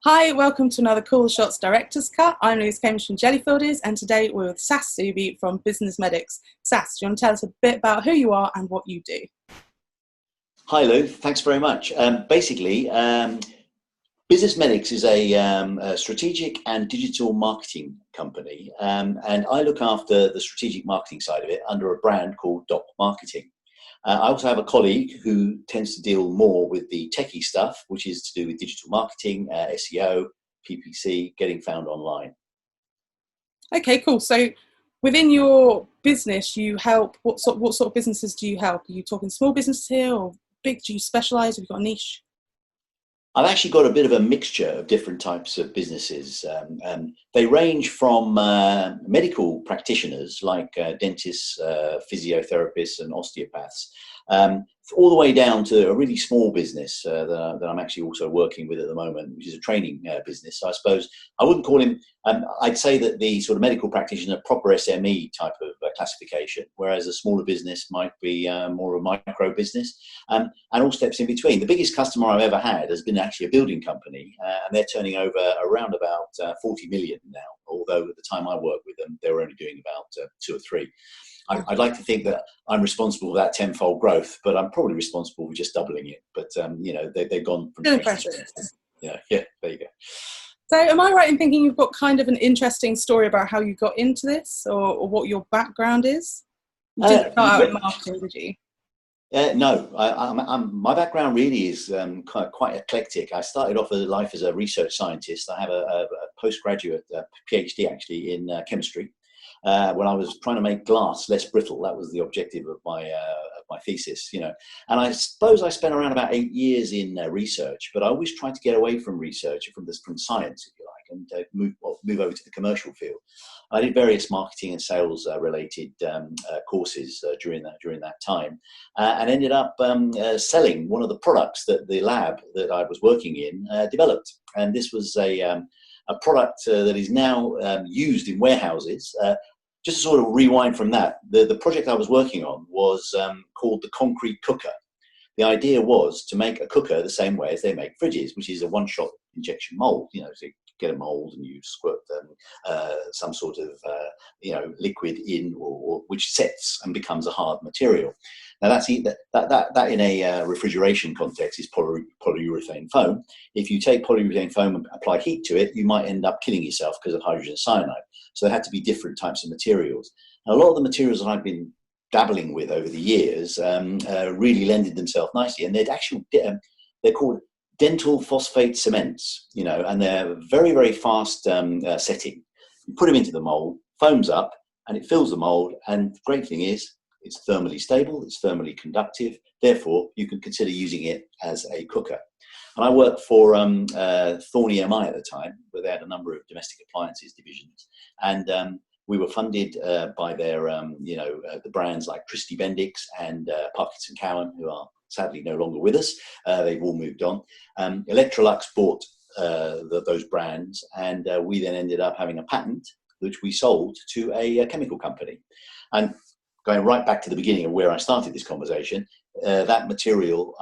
Hi, welcome to another Cool Shots Director's Cut. I'm Louise Cambridge from Jellyfielders, and today we're with Sas Soubhi from Business Medics. Sas, do you want to tell us a bit about who you are and what you do? Hi, Lou. Thanks very much. Business Medics is a strategic and digital marketing company, and I look after the strategic marketing side of it under a brand called Doc Marketing. I also have a colleague who tends to deal more with the techie stuff, which is to do with digital marketing, SEO, PPC, getting found online. Okay, cool. So within your business, you help, what sort of businesses do you help? Are you talking small businesses here or big? Do you specialize? Have you got a niche? I've actually got a bit of a mixture of different types of businesses. They range from medical practitioners like dentists, physiotherapists, and osteopaths, all the way down to a really small business that I'm actually also working with at the moment, which is a training business. So I suppose I wouldn't call him. I'd say that the sort of medical practitioner, proper SME type of classification, whereas a smaller business might be more of a micro business, and all steps in between. The biggest customer I've ever had has been actually a building company, and they're turning over around about 40 million now, although at the time I worked with them, they were only doing about two or three. I'd like to think that I'm responsible for that tenfold growth, but I'm probably responsible for just doubling it. But they've gone from Still 20 impressive. to 10. Yeah, there you go. So am I right in thinking you've got kind of an interesting story about how you got into this or what your background is? You didn't start out in marketing, did you? No, my background really is quite eclectic. I started off life as a research scientist. I have a postgraduate PhD actually in chemistry. When I was trying to make glass less brittle, that was the objective of my thesis, And I suppose I spent around about 8 years in research, but I always tried to get away from research, from science, if you like, and move over to the commercial field. I did various marketing and sales related courses during that time, and ended up selling one of the products that the lab that I was working in developed. And this was a product that is now used in warehouses. Just to sort of rewind from that, the project I was working on was called the concrete cooker. The idea was to make a cooker the same way as they make fridges, which is a one-shot injection mold. So you get a mold and you squirt some sort of liquid in, or which sets and becomes a hard material. Now that in a refrigeration context is polyurethane foam. If you take polyurethane foam and apply heat to it, you might end up killing yourself because of hydrogen cyanide. So there had to be different types of materials. Now, a lot of the materials that I've been dabbling with over the years really lended themselves nicely, and they're called dental phosphate cements, and they're very, very fast setting. You put them into the mold, foams up, and it fills the mold. And the great thing is, it's thermally stable, it's thermally conductive. Therefore, you can consider using it as a cooker. And I worked for Thorn EMI at the time, where they had a number of domestic appliances divisions, and we were funded by their, the brands like Christie Bendix and Parkinson Cowan, who are sadly no longer with us. They've all moved on. Electrolux bought those brands, and we then ended up having a patent, which we sold to a chemical company. And going right back to the beginning of where I started this conversation, that material,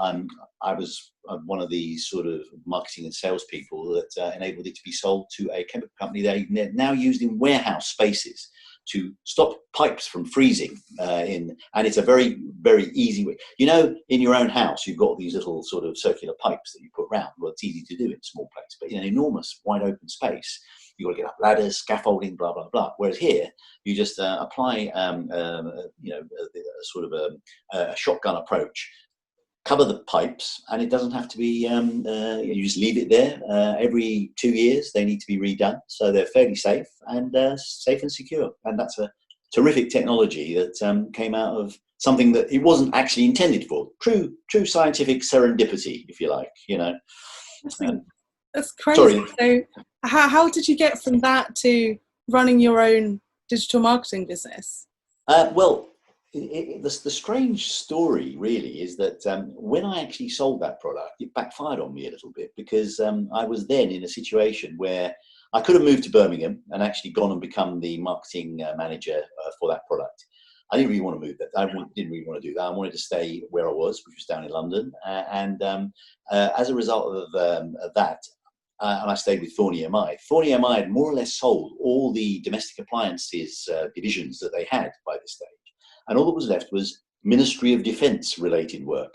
I was one of the sort of marketing and salespeople that enabled it to be sold to a chemical company. They're now used in warehouse spaces to stop pipes from freezing and it's a very, very easy way. In your own house, you've got these little sort of circular pipes that you put round. Well, it's easy to do in a small place, but in an enormous, wide open space, you've got to get up ladders, scaffolding, blah, blah, blah. Whereas here, you just apply, sort of a shotgun approach, cover the pipes, and it doesn't have to be, you just leave it there. Every 2 years, they need to be redone. So they're fairly safe and secure. And that's a terrific technology that came out of something that it wasn't actually intended for. True scientific serendipity, if you like, That's crazy. Sorry. So how did you get from that to running your own digital marketing business? The strange story really is that when I actually sold that product, it backfired on me a little bit because I was then in a situation where I could have moved to Birmingham and actually gone and become the marketing manager for that product. I didn't really want to move that. I didn't really want to do that. I wanted to stay where I was, which was down in London. As a result of that, and I stayed with Thorn EMI. Thorn EMI had more or less sold all the domestic appliances divisions that they had by this stage. And all that was left was Ministry of Defence related work.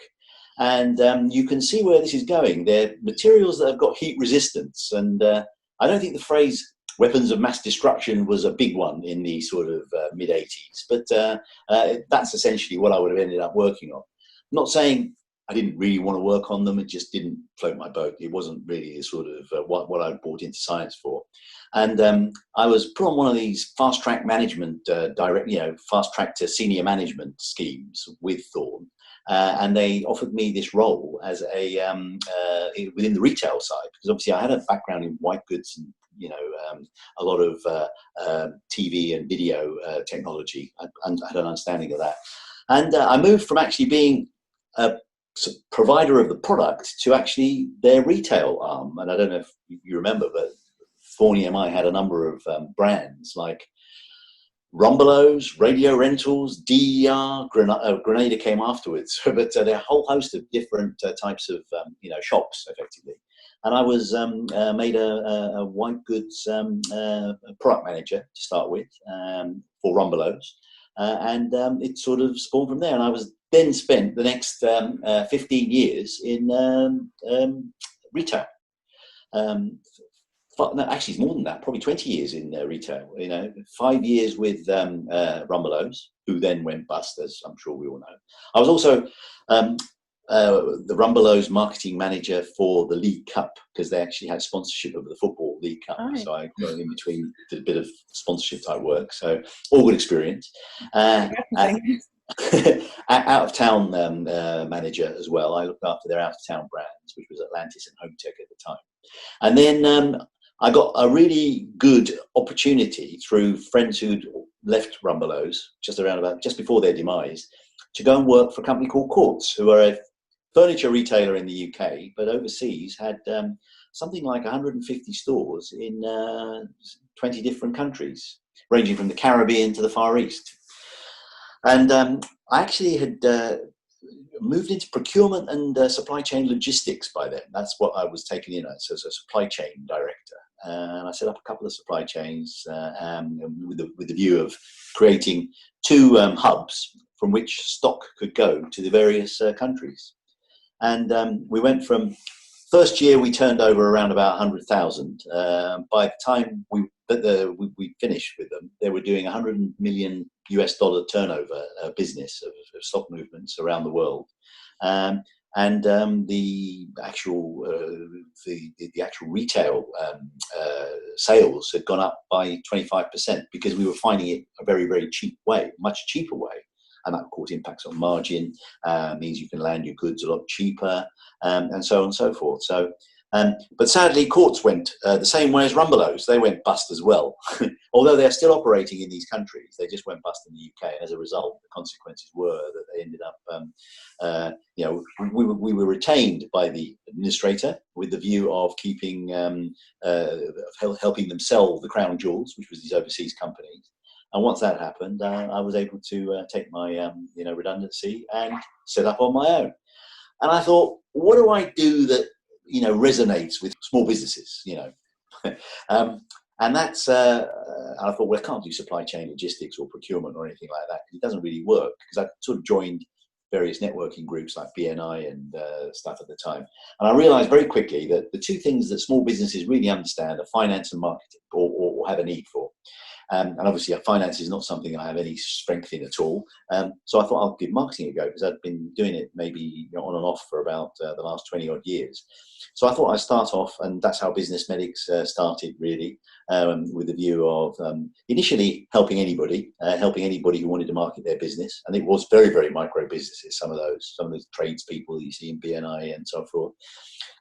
And you can see where this is going. They're materials that have got heat resistance. And I don't think the phrase weapons of mass destruction was a big one in the sort of mid-80s. But that's essentially what I would have ended up working on. I'm not saying I didn't really want to work on them. It just didn't float my boat. It wasn't really sort of what I brought into science for. And I was put on one of these fast track management, fast track to senior management schemes with Thorn. And they offered me this role as within the retail side, because obviously I had a background in white goods and, a lot of TV and video technology. I had an understanding of that. And I moved from actually being a provider of the product to actually their retail arm. And I don't know if you remember, but Thorn EMI had a number of brands like Rumbelows, Radio Rentals, DER, Grenada came afterwards, but there are a whole host of different types of shops, effectively. And I was made a white goods product manager to start with for Rumbelows, and it sort of spawned from there. And I was then spent the next 15 years in retail. Actually, it's more than that, probably 20 years in retail. 5 years with Rumbelows, who then went bust, as I'm sure we all know. I was also the Rumbelows marketing manager for the League Cup, because they actually had sponsorship of the Football League Cup. Right. So I got in between, did a bit of sponsorship type work. So all good experience. Out of town manager as well. I looked after their out of town brands, which was Atlantis and Home Tech at the time. And then I got a really good opportunity through friends who'd left Rumbelows just before their demise to go and work for a company called Courts, who are a furniture retailer in the UK, but overseas had something like 150 stores in 20 different countries, ranging from the Caribbean to the Far East. And I actually had moved into procurement and supply chain logistics by then. That's what I was taken in as a supply chain director. And I set up a couple of supply chains with the view of creating 2 hubs from which stock could go to the various countries. And we went from, first year we turned over around about 100,000. By the time we finished with them, they were doing $100 million US turnover business of stock movements around the world. And the actual retail sales had gone up by 25% because we were finding it a very, very cheap way, much cheaper way. And that, of course, impacts on margin, means you can land your goods a lot cheaper, and so on and so forth. So, but sadly, Courts went the same way as Rumbelows. They went bust as well. Although they're still operating in these countries, they just went bust in the UK. As a result, the consequences were that they ended up, we were retained by the administrator with the view of keeping, helping them sell the crown jewels, which was these overseas companies. And once that happened, I was able to take my redundancy and set up on my own. And I thought, what do I do that resonates with small businesses? And that's I thought, well, I can't do supply chain logistics or procurement or anything like that, because it doesn't really work. Because I sort of joined various networking groups like BNI and stuff at the time, and I realised very quickly that the 2 things that small businesses really understand are finance and marketing, or have a need for. And obviously, finance is not something I have any strength in at all. So I thought I'll give marketing a go, because I'd been doing it maybe on and off for about the last 20 odd years. So I thought I'd start off, and that's how Business Medics started, really, with the view of initially helping anybody who wanted to market their business. And it was very, very micro businesses, some of those tradespeople that you see in BNI and so forth.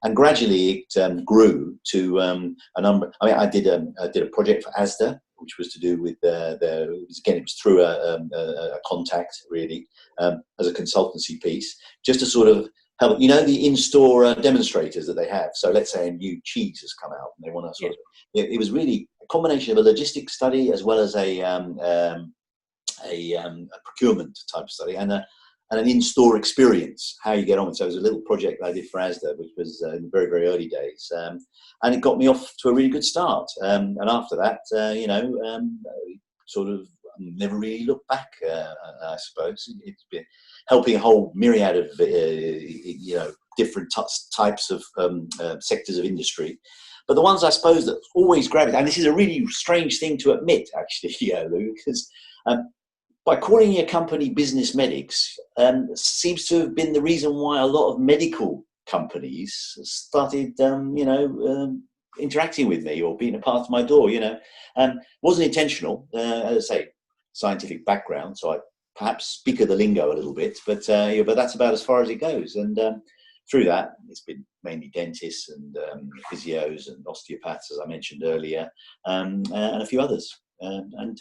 And gradually it grew to a number. I mean, I did a project for ASDA, which was to do with it was through a contact, really, as a consultancy piece, just to sort of help, the in-store demonstrators that they have. So let's say a new cheese has come out and they want to sort of, it was really a combination of a logistics study as well as a procurement type study and and an in-store experience, how you get on. So it was a little project I did for Asda, which was in the very, very early days. And it got me off to a really good start. And after that, sort of never really looked back, I suppose. It's been helping a whole myriad of, different types of sectors of industry. But the ones I suppose that always gravitate, and this is a really strange thing to admit, actually, Lou, because by calling your company Business Medics seems to have been the reason why a lot of medical companies started, interacting with me or being a part of my door. Wasn't intentional, as I say, scientific background, so I perhaps speak of the lingo a little bit, but that's about as far as it goes. And through that, it's been mainly dentists and physios and osteopaths, as I mentioned earlier, and a few others. And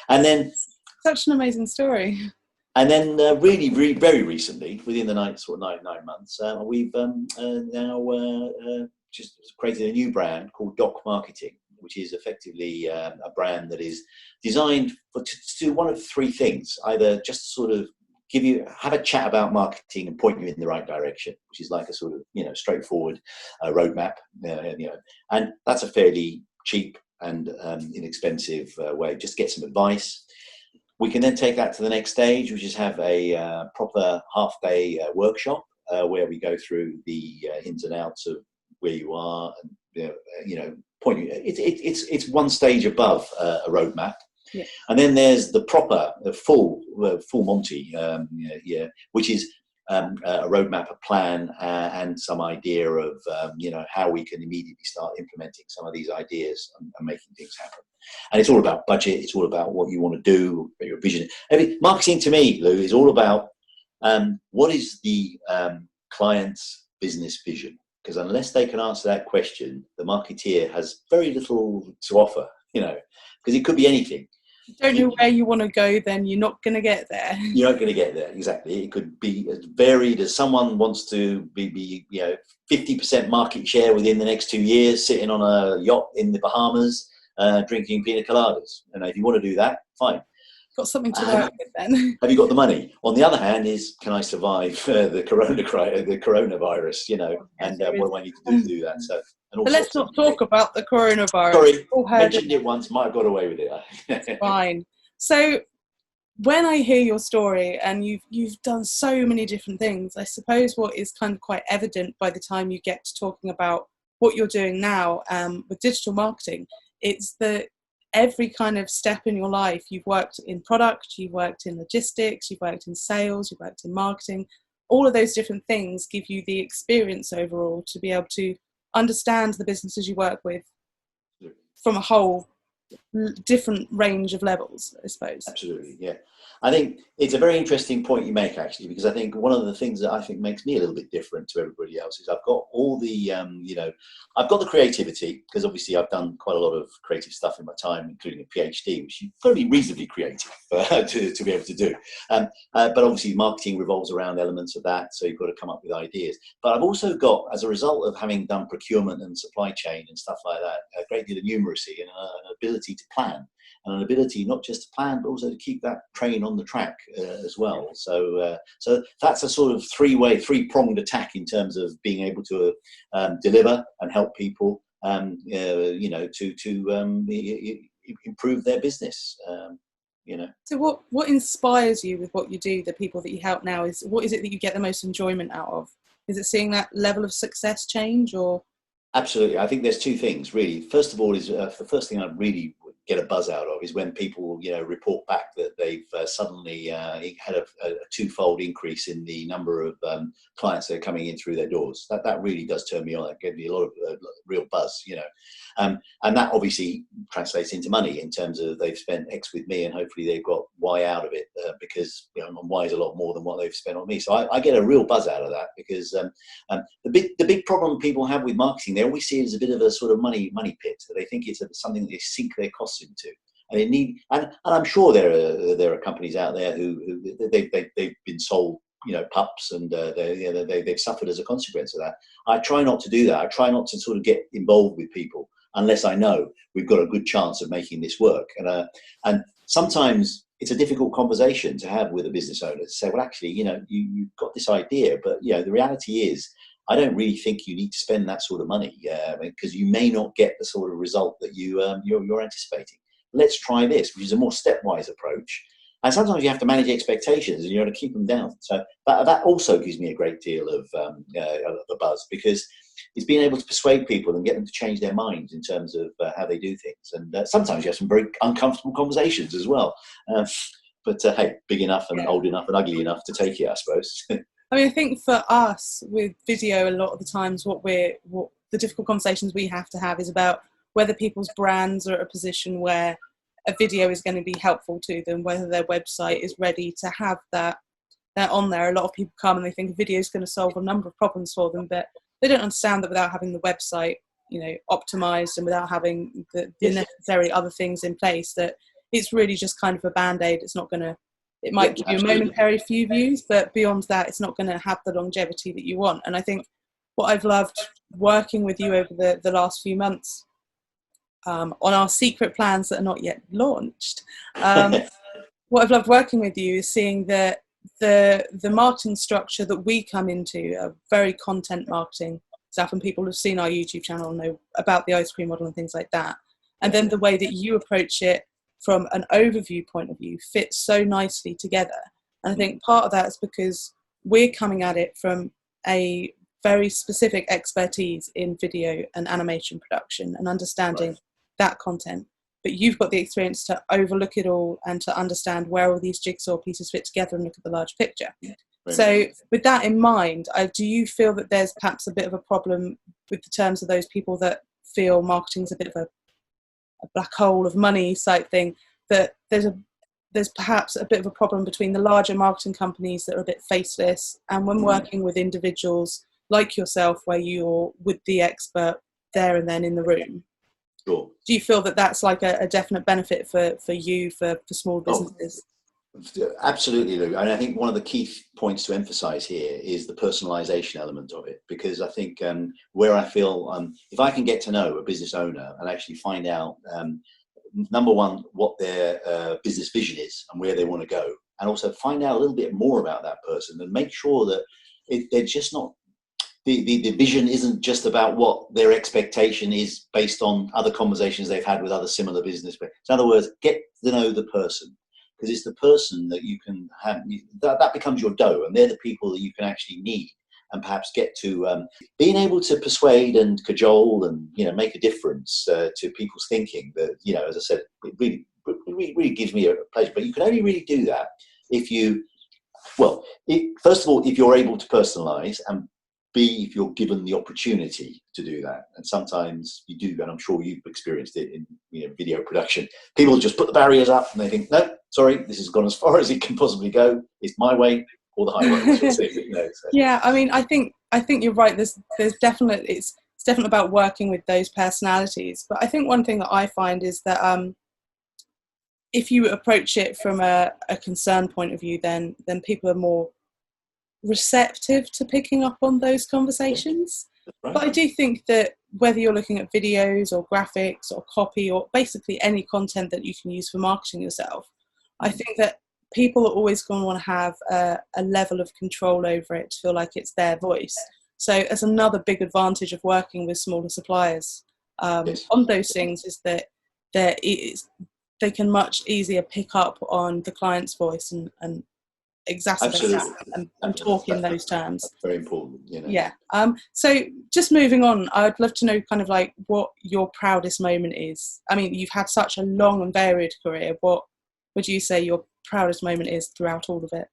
then such an amazing story. And then really, very recently, within the nine months, we've now just created a new brand called Doc Marketing, which is effectively a brand that is designed to do one of three things: either just sort of have a chat about marketing and point you in the right direction, which is like a sort of straightforward roadmap, and that's a fairly cheap and inexpensive way. Just get some advice. We can then take that to the next stage, which is have a proper half-day workshop where we go through the ins and outs of where you are, and point you. It's one stage above a roadmap, yeah. And then there's the proper, full Monty, which is a roadmap, a plan, and some idea of how we can immediately start implementing some of these ideas and making things happen. And it's all about budget. It's all about what you want to do, your vision. Marketing to me, Lou, is all about what is the client's business vision. Because unless they can answer that question, the marketeer has very little to offer. Because it could be anything. If you don't know where you want to go, then you're not going to get there. You're not going to get there, exactly. It could be as varied as someone wants to be 50% market share within the next 2 years, sitting on a yacht in the Bahamas. Drinking pina coladas, and if you want to do that, fine. Got something to work with then. Have you got the money? On the other hand, can I survive the coronavirus? And what do I need to do that? So, but let's not talk about the coronavirus. Sorry, mentioned it once, might have got away with it. Fine. So, when I hear your story, and you've done so many different things, I suppose what is kind of quite evident by the time you get to talking about what you're doing now with digital marketing. It's that every kind of step in your life, you've worked in product, you've worked in logistics, you've worked in sales, you've worked in marketing. All of those different things give you the experience overall to be able to understand the businesses you work with from a whole different range of levels, I suppose. Absolutely, yeah. I think it's a very interesting point you make, actually, because I think one of the things that I think makes me a little bit different to everybody else is I've got all the, I've got the creativity, because obviously I've done quite a lot of creative stuff in my time, including a PhD, which you've got to be reasonably creative to be able to do. But obviously marketing revolves around elements of that, so you've got to come up with ideas. But I've also got, as a result of having done procurement and supply chain and stuff like that, a great deal of numeracy and an ability to plan. And an ability not just to plan, but also to keep that train on the track as well. So that's a sort of three-pronged attack in terms of being able to deliver and help people, to improve their business. So what inspires you with what you do? The people that you help now, what is it that you get the most enjoyment out of? Is it seeing that level of success change, or? Absolutely. I think there's two things really. First of all, is the first thing I really get a buzz out of is when people, report back that they've suddenly had a twofold increase in the number of clients that are coming in through their doors. That really does turn me on. That gives me a lot of real buzz, and that obviously translates into money in terms of they've spent X with me and hopefully they've got Y out of it because Y is a lot more than what they've spent on me. So I get a real buzz out of that because the big problem people have with marketing, they always see it as a bit of a sort of money pit. They think it's something that they sink their costs into. And I'm sure there are companies out there who they've been sold pups and they've suffered as a consequence of that. I try not to do that. I try not to sort of get involved with people unless I know we've got a good chance of making this work. And sometimes it's a difficult conversation to have with a business owner to say, well, actually, you've got this idea, but the reality is, I don't really think you need to spend that sort of money because you may not get the sort of result that you're anticipating. Let's try this, which is a more stepwise approach. And sometimes you have to manage expectations and you have to keep them down. So that also gives me a great deal of a buzz, because it's being able to persuade people and get them to change their minds in terms of how they do things. And sometimes you have some very uncomfortable conversations as well. But hey, big enough and old enough and ugly enough to take it, I suppose. I mean, I think for us with video, a lot of the times what the difficult conversations we have to have is about whether people's brands are at a position where a video is going to be helpful to them, whether their website is ready to have that on there. A lot of people come and they think a video is going to solve a number of problems for them, but they don't understand that without having the website, optimized, and without having the necessary other things in place, that it's really just kind of a band-aid. It's not going to, it might give you a momentary few views, but beyond that, it's not going to have the longevity that you want. And I think what I've loved working with you over the last few months, on our secret plans that are not yet launched, what I've loved working with you is seeing that the marketing structure that we come into, a very content marketing stuff, and people have seen our YouTube channel and know about the ice cream model and things like that. And then the way that you approach it from an overview point of view fits so nicely together. And I think part of that is because we're coming at it from a very specific expertise in video and animation production and understanding that content. But you've got the experience to overlook it all and to understand where all these jigsaw pieces fit together and look at the large picture. So with that in mind, do you feel that there's perhaps a bit of a problem with the terms of those people that feel marketing is a bit of a black hole of money type thing, that there's perhaps a bit of a problem between the larger marketing companies that are a bit faceless, and when working with individuals like yourself where you're with the expert there and then in the room? Sure. Do you feel that that's like a definite benefit for you, for small businesses? Absolutely, Lou. And I think one of the key points to emphasize here is the personalization element of it, because I think where I feel if I can get to know a business owner and actually find out, number one, what their business vision is and where they want to go, and also find out a little bit more about that person and make sure that they're just not, the vision isn't just about what their expectation is based on other conversations they've had with other similar business. In other words, get to know the person, because it's the person that you can have, that becomes your dough, and they're the people that you can actually need and perhaps get to being able to persuade and cajole and make a difference to people's thinking. That as I said, it really gives me a pleasure. But you can only really do that if you, first of all, if you're able to personalize, and B, if you're given the opportunity to do that. And sometimes you do, and I'm sure you've experienced it in video production. People just put the barriers up and they think, no, sorry, this has gone as far as it can possibly go. It's my way or the highway. So. Yeah, I mean, I think you're right. There's definitely, it's definitely about working with those personalities. But I think one thing that I find is that if you approach it from a concern point of view, then people are more receptive to picking up on those conversations. Right. But I do think that whether you're looking at videos or graphics or copy or basically any content that you can use for marketing yourself, I think that people are always going to want to have a level of control over it, to feel like it's their voice. So it's another big advantage of working with smaller suppliers on those things, is that they can much easier pick up on the client's voice and exacerbate that and talk in those terms. That's very important. Yeah. So just moving on, I'd love to know kind of like what your proudest moment is. I mean, you've had such a long and varied career. What would you say your proudest moment is throughout all of it?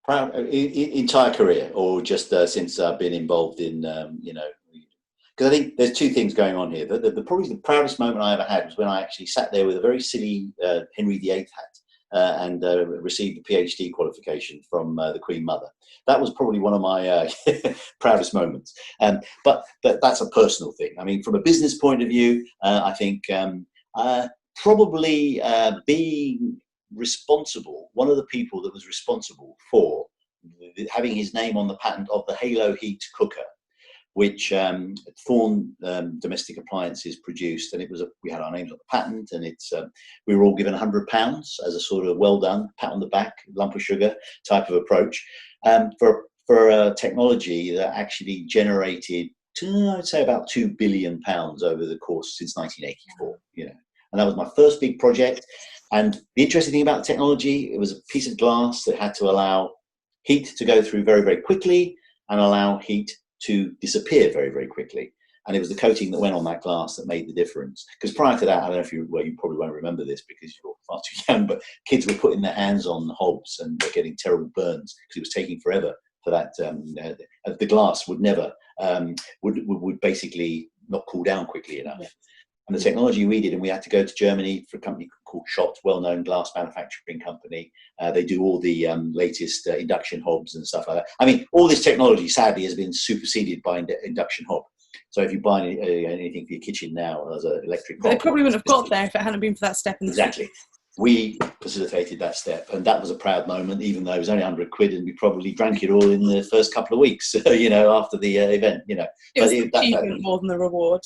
Proud entire career, or just since I've been involved in because I think there's two things going on here. Probably the proudest moment I ever had was when I actually sat there with a very silly Henry VIII hat and received a PhD qualification from the Queen Mother. That was probably one of my proudest moments. But that's a personal thing. I mean, from a business point of view, I think probably being responsible, one of the people that was responsible for having his name on the patent of the Halo Heat cooker, which Thorn Domestic Appliances produced, and we had our names on the patent, and we were all given £100 as a sort of well done, pat on the back, lump of sugar type of approach, for a technology that actually generated, I'd say, about £2 billion over the course since 1984. And that was my first big project. And the interesting thing about the technology, it was a piece of glass that had to allow heat to go through very, very quickly and allow heat to disappear very, very quickly. And it was the coating that went on that glass that made the difference. Because prior to that, I don't know if you probably won't remember this because you're far too young, but kids were putting their hands on hobs and they're getting terrible burns because it was taking forever for that. The glass would never, would basically not cool down quickly enough. Yeah. And the technology we did, and we had to go to Germany for a company called Schott, well-known glass manufacturing company. They do all the latest induction hobs and stuff like that. I mean, all this technology, sadly, has been superseded by induction hob. So if you buy anything for your kitchen now as an electric hob, they probably wouldn't have got there if it hadn't been for that step. Exactly. We facilitated that step, and that was a proud moment, even though it was only £100 and we probably drank it all in the first couple of weeks, after the event, It was the achievement more than the reward.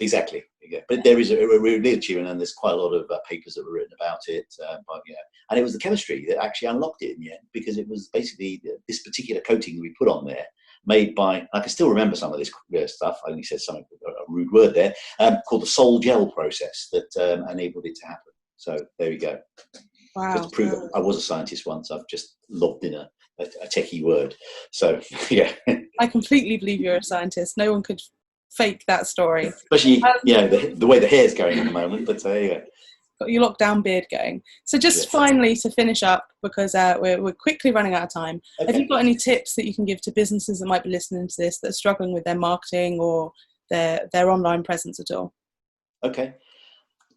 Exactly. Yeah. But there is a real achievement, and there's quite a lot of papers that were written about it. And it was the chemistry that actually unlocked it in the end, because it was basically this particular coating we put on there, made by, I can still remember some of this stuff, I only said something, a rude word there, called the Sol gel process that enabled it to happen. So there we go. Wow. Just to prove that I was a scientist once, I've just lobbed in a techie word. So, yeah. I completely believe you're a scientist. No one could fake that story. Especially, the way the hair's going at the moment, but yeah. Got your lockdown beard going. So just finally to finish up, because we're quickly running out of time, okay. Have you got any tips that you can give to businesses that might be listening to this that are struggling with their marketing or their online presence at all? Okay.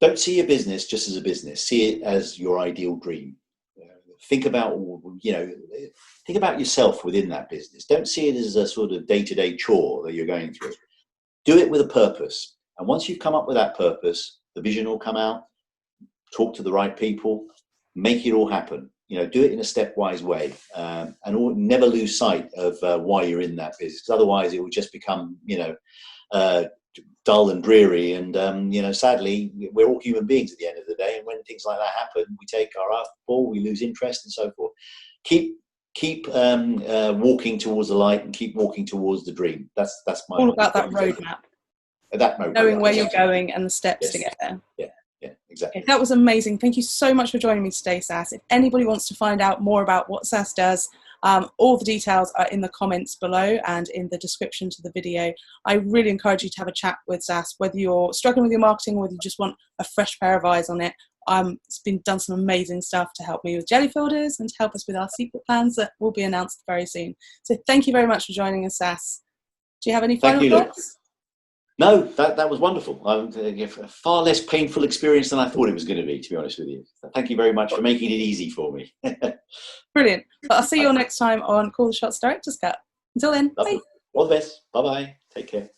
Don't see your business just as a business. See it as your ideal dream. Think about yourself within that business. Don't see it as a sort of day-to-day chore that you're going through. Do it with a purpose. And once you've come up with that purpose, the vision will come out. Talk to the right people, make it all happen. Do it in a stepwise way, and never lose sight of why you're in that business. Because otherwise, it will just become, dull and dreary. And sadly, we're all human beings at the end of the day. And when things like that happen, we take our eye off the ball, we lose interest, and so forth. Keep walking towards the light and keep walking towards the dream. That's my all about that roadmap. Knowing where you're going and the steps to get there. Yeah, exactly. Okay, that was amazing. Thank you so much for joining me today, Sass. If anybody wants to find out more about what Sass does, all the details are in the comments below and in the description to the video. I really encourage you to have a chat with Sass, whether you're struggling with your marketing or whether you just want a fresh pair of eyes on it. It's been done some amazing stuff to help me with jelly filters and to help us with our secret plans that will be announced very soon. So thank you very much for joining us, Sass. Do you have any final thoughts? No, that was wonderful. A far less painful experience than I thought it was going to be honest with you. Thank you very much for making it easy for me. Brilliant. But I'll see you all next time on Call the Shots Director's Cut. Until then, bye. All the best. Bye-bye. Take care.